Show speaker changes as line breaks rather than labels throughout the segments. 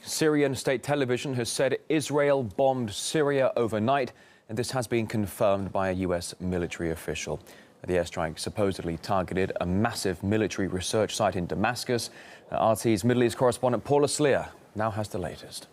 Syrian state television has said Israel bombed Syria overnight, and this has been confirmed by a U.S. military official. The airstrike supposedly targeted a massive military research site in Damascus. RT's Middle East correspondent Paula Sleer now has the latest.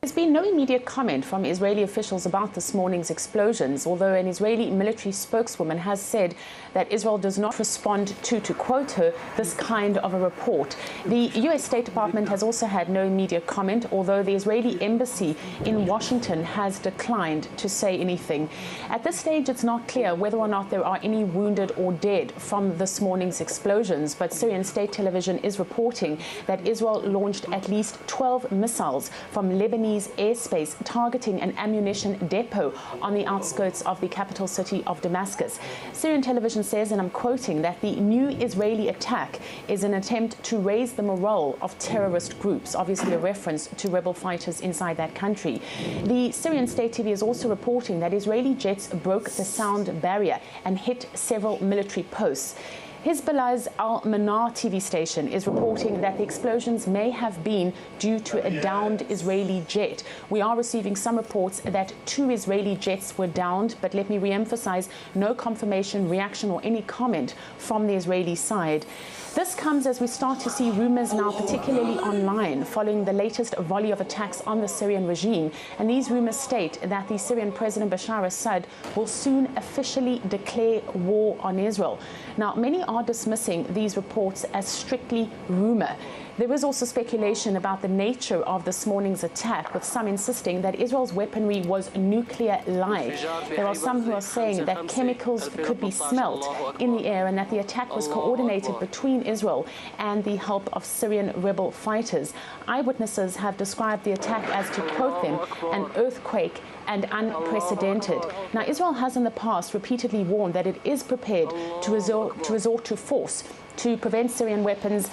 There's been no immediate comment from Israeli officials about this morning's explosions, although an Israeli military spokeswoman has said that Israel does not respond to quote her, this kind of a report. The U.S. State Department has also had no immediate comment, although the Israeli embassy in Washington has declined to say anything. At this stage, it's not clear whether or not there are any wounded or dead from this morning's explosions, but Syrian state television is reporting that Israel launched at least 12 missiles from Lebanese airspace targeting an ammunition depot on the outskirts of the capital city of Damascus. Syrian television says, and I'm quoting, that the new Israeli attack is an attempt to raise the morale of terrorist groups, obviously a reference to rebel fighters inside that country. The Syrian state TV is also reporting that Israeli jets broke the sound barrier and hit several military posts. Hezbollah's Al-Manar TV station is reporting that the explosions may have been due to a downed Israeli jet. We are receiving some reports that 2 Israeli jets were downed, but let me re-emphasize, no confirmation, reaction or any comment from the Israeli side. This comes as we start to see rumors now, particularly online, following the latest volley of attacks on the Syrian regime. And these rumors state that the Syrian President Bashar al-Assad will soon officially declare war on Israel. Now, many are dismissing these reports as strictly rumor. There is also speculation about the nature of this morning's attack, with some insisting that Israel's weaponry was nuclear-like. There are some who are saying that chemicals could be smelt in the air and that the attack was coordinated between Israel and the help of Syrian rebel fighters. Eyewitnesses have described the attack as, to quote them, an earthquake and unprecedented. Now, Israel has in the past repeatedly warned that it is prepared to resort to force to prevent Syrian weapons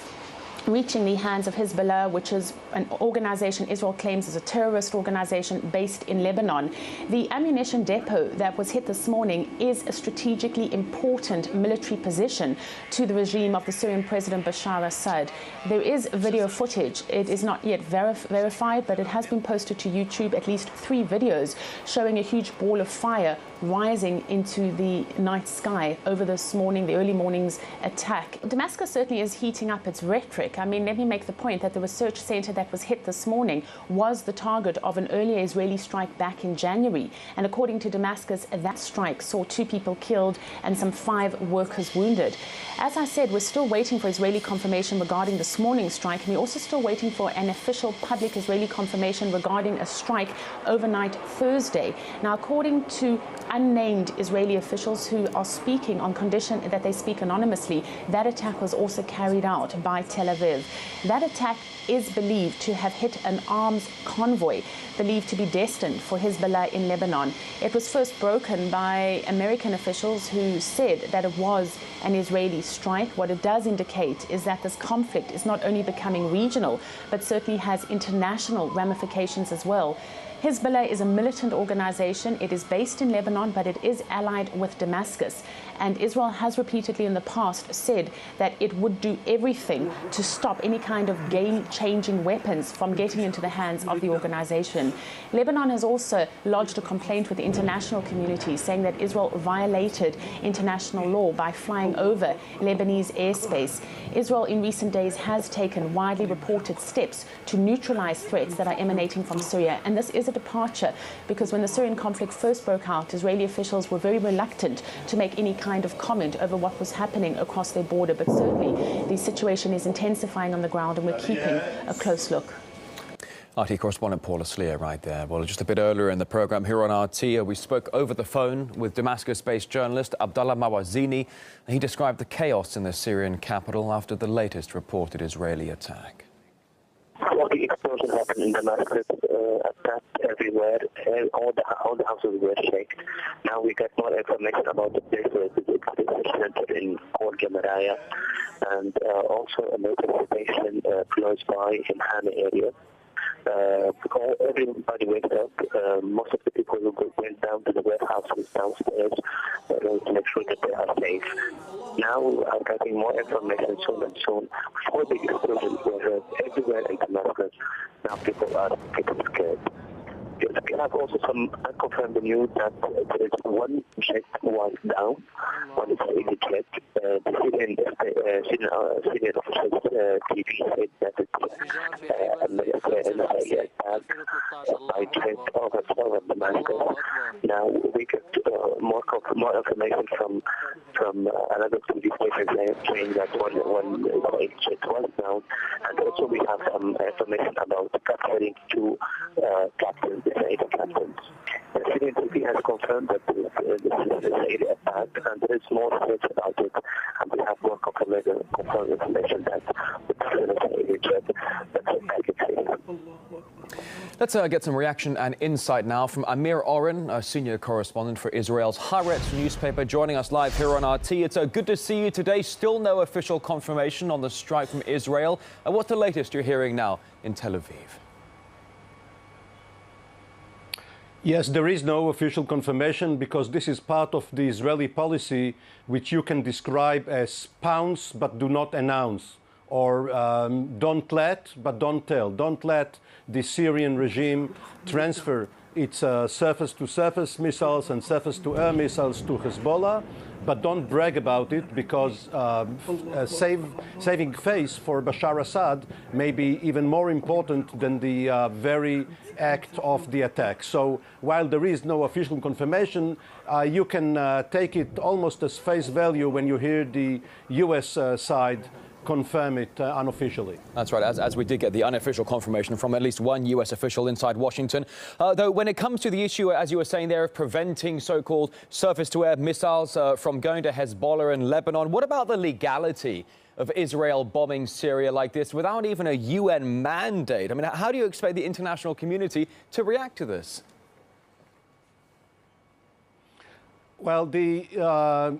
reaching the hands of Hezbollah, which is an organization Israel claims is a terrorist organization based in Lebanon. The ammunition depot that was hit this morning is a strategically important military position to the regime of the Syrian President Bashar al-Assad. There is video footage. It is not yet verified, but it has been posted to YouTube, at least 3 videos showing a huge ball of fire rising into the night sky over this morning, the early morning's attack. Damascus certainly is heating up its rhetoric. I mean, let me make the point that the research center that was hit this morning was the target of an earlier Israeli strike back in January. And according to Damascus, that strike saw 2 people killed and some 5 workers wounded. As I said, we're still waiting for Israeli confirmation regarding this morning's strike, and we're also still waiting for an official public Israeli confirmation regarding a strike overnight Thursday. Now, according to unnamed Israeli officials who are speaking on condition that they speak anonymously, that attack was also carried out by Tel Aviv. That attack is believed to have hit an arms convoy believed to be destined for Hezbollah in Lebanon. It was first broken by American officials who said that it was an Israeli strike. What it does indicate is that this conflict is not only becoming regional, but certainly has international ramifications as well. Hezbollah is a militant organization. It is based in Lebanon, but it is allied with Damascus. And Israel has repeatedly in the past said that it would do everything to stop any kind of game-changing weapons from getting into the hands of the organization. Lebanon has also lodged a complaint with the international community, saying that Israel violated international law by flying over Lebanese airspace. Israel in recent days has taken widely reported steps to neutralize threats that are emanating from Syria. And this is a departure, because when the Syrian conflict first broke out, Israeli officials were very reluctant to make any kind of comment over what was happening across their border. But certainly the situation is intensifying on the ground, and we're keeping a close look.
RT correspondent Paula Sleer right there. Well, just a bit earlier in the program here on RT, we spoke over the phone with Damascus-based journalist Abdallah Mawazini. He described the chaos in the Syrian capital after the latest reported Israeli attack.
Well, the explosion happened in Damascus, attacks everywhere, all the houses were shaken. Now we got more information about the place where it is centered in called Jamraya, and also a military station close by in Hama area. Everybody went up. Most of the people who went down to the warehouses downstairs to make sure that they are safe. Now I'm getting more information soon and soon. Four big explosions were heard everywhere in Damascus. Now people are getting scared. We have also some unconfirmed news that there is one jet was down, one Israeli jet. The Syrian officials TV said that it's an Israeli attack by jet over Damascus. Now we get more information from another TV station saying that one Israeli jet was down, and also we have some information about capturing two captains. Israeli captains. The Syrian TV has confirmed that this is an Israeli attack, and there is more research about it, and we have more confirmed information that it's an Israeli jet that's attacking.
Let's get some reaction and insight now from Amir Oren, a senior correspondent for Israel's Haaretz newspaper, joining us live here on RT. It's good to see you today. Still no official confirmation on the strike from Israel. What's the latest you're hearing now in Tel Aviv?
Yes, there is no official confirmation because this is part of the Israeli policy, which you can describe as pounce but do not announce, or don't let but don't tell. Don't let the Syrian regime transfer its surface-to-surface missiles and surface-to-air missiles to Hezbollah, but don't brag about it because saving face for Bashar Assad may be even more important than the very act of the attack. So while there is no official confirmation, you can take it almost as face value when you hear the US side confirm it unofficially.
That's right, as we did get the unofficial confirmation from at least one US official inside Washington. Though when it comes to the issue, as you were saying there, of preventing so-called surface-to-air missiles from going to Hezbollah and Lebanon, what about the legality of Israel bombing Syria like this without even a UN mandate? I mean, how do you expect the international community to react to this?
Well, the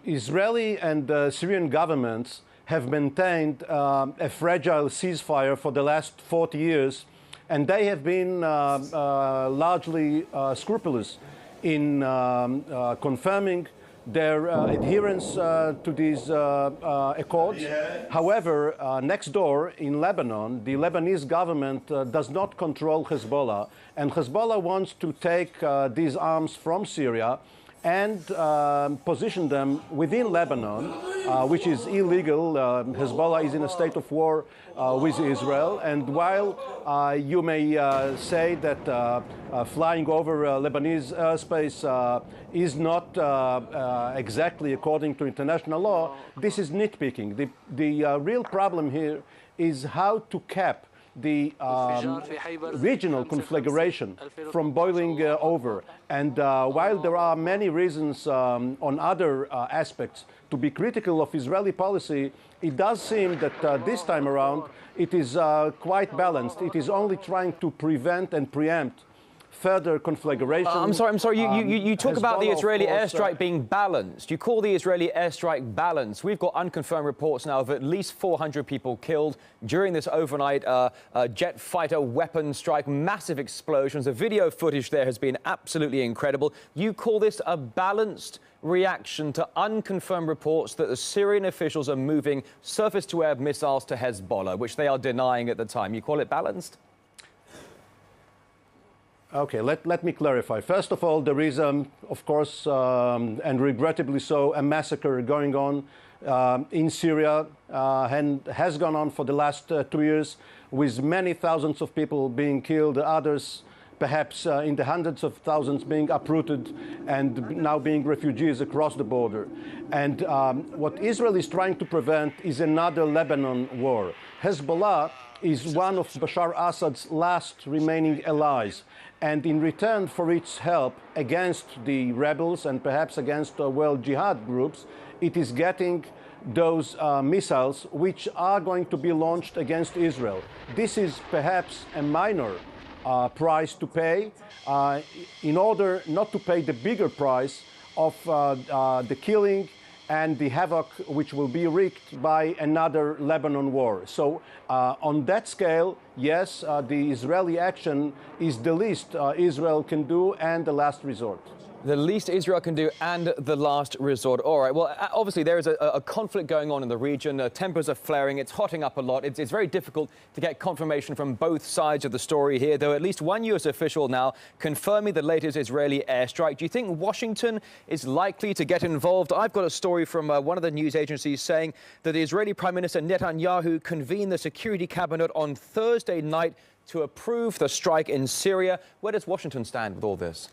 Israeli and Syrian governments have maintained a fragile ceasefire for the last 40 years, and they have been largely scrupulous in confirming their adherence to these accords. However, next door in Lebanon, the Lebanese government does not control Hezbollah, and Hezbollah wants to take these arms from Syria and position them within Lebanon, which is illegal. Hezbollah is in a state of war with Israel. And while you may say that flying over Lebanese airspace is not exactly according to international law, this is nitpicking. The real problem here is how to cap the regional conflagration from boiling over. And while there are many reasons on other aspects to be critical of Israeli policy, it does seem that this time around it is quite balanced. It is only trying to prevent and preempt further conflagration.
I'm sorry. You talk about the Israeli airstrike being balanced. You call the Israeli airstrike balanced. We've got unconfirmed reports now of at least 400 people killed during this overnight jet fighter weapon strike. Massive explosions. The video footage there has been absolutely incredible. You call this a balanced reaction to unconfirmed reports that the Syrian officials are moving surface-to-air missiles to Hezbollah, which they are denying at the time. You call it balanced?
Okay, let me clarify. First of all, there is, of course, and regrettably so, a massacre going on in Syria and has gone on for the last 2 years, with many thousands of people being killed, others perhaps in the hundreds of thousands being uprooted and now being refugees across the border. And what Israel is trying to prevent is another Lebanon war. Hezbollah is one of Bashar Assad's last remaining allies. And in return for its help against the rebels and perhaps against world jihad groups, it is getting those missiles which are going to be launched against Israel. This is perhaps a minor price to pay in order not to pay the bigger price of the killing and the havoc which will be wreaked by another Lebanon war. So on that scale, yes, the Israeli action is the least Israel can do and the last resort.
The least Israel can do and the last resort. All right. Well, obviously, there is a conflict going on in the region. Tempers are flaring. It's hotting up a lot. It's very difficult to get confirmation from both sides of the story here, though at least one U.S. official now confirming the latest Israeli airstrike. Do you think Washington is likely to get involved? I've got a story from one of the news agencies saying that the Israeli Prime Minister Netanyahu convened the Security Cabinet on Thursday night to approve the strike in Syria. Where does Washington stand with all this?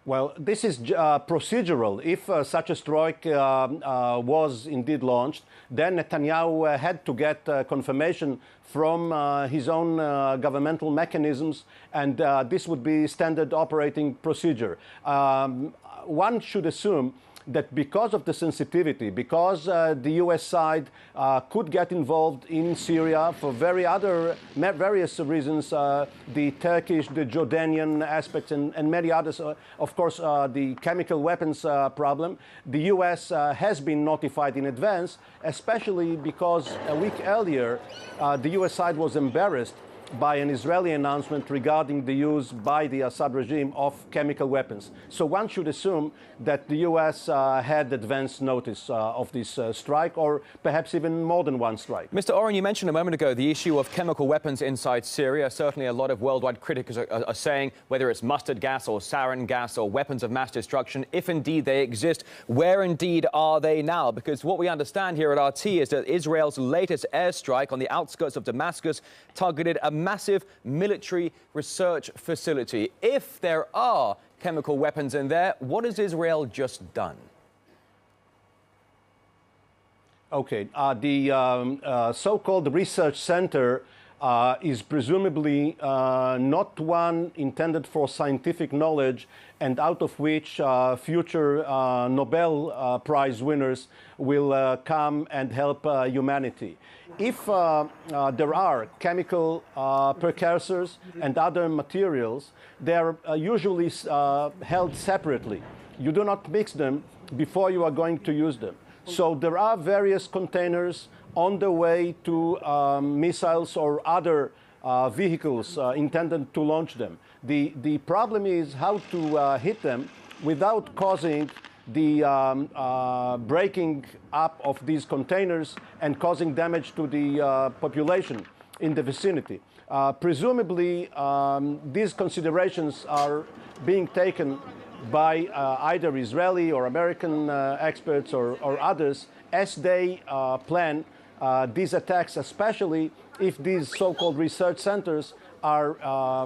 Well, this is procedural. If such a strike was indeed launched, then Netanyahu had to get confirmation from his own governmental mechanisms, and this would be standard operating procedure. One should assume that because of the sensitivity, because the U.S. side could get involved in Syria for various reasons, the Turkish, the Jordanian aspects, and many others, of course, the chemical weapons problem, the U.S. has been notified in advance, especially because a week earlier, the U.S. side was embarrassed by an Israeli announcement regarding the use by the Assad regime of chemical weapons. So one should assume that the U.S. had advance notice of this strike, or perhaps even more than one strike.
Mr. Oren, you mentioned a moment ago the issue of chemical weapons inside Syria. Certainly a lot of worldwide critics are saying whether it's mustard gas or sarin gas or weapons of mass destruction, if indeed they exist, where indeed are they now? Because what we understand here at RT is that Israel's latest airstrike on the outskirts of Damascus targeted a massive military research facility. If there are chemical weapons in there, what has Israel just done?
Okay, the so-called research center is presumably not one intended for scientific knowledge and out of which future Nobel Prize winners will come and help humanity. If there are chemical precursors and other materials, they are usually held separately. You do not mix them before you are going to use them. So there are various containers on the way to missiles or other vehicles intended to launch them. The problem is how to hit them without causing the breaking up of these containers and causing damage to the population in the vicinity. Presumably, these considerations are being taken by either Israeli or American experts or others as they plan these attacks, especially if these so-called research centers are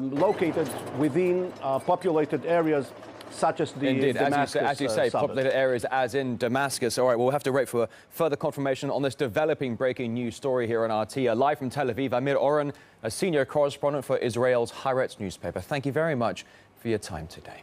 located within populated areas such as the
Indeed,
Damascus
as you say, populated areas as in Damascus. All right, we'll have to wait for further confirmation on this developing breaking news story here on RT. Live from Tel Aviv, Amir Oren, a senior correspondent for Israel's Haaretz newspaper. Thank you very much for your time today.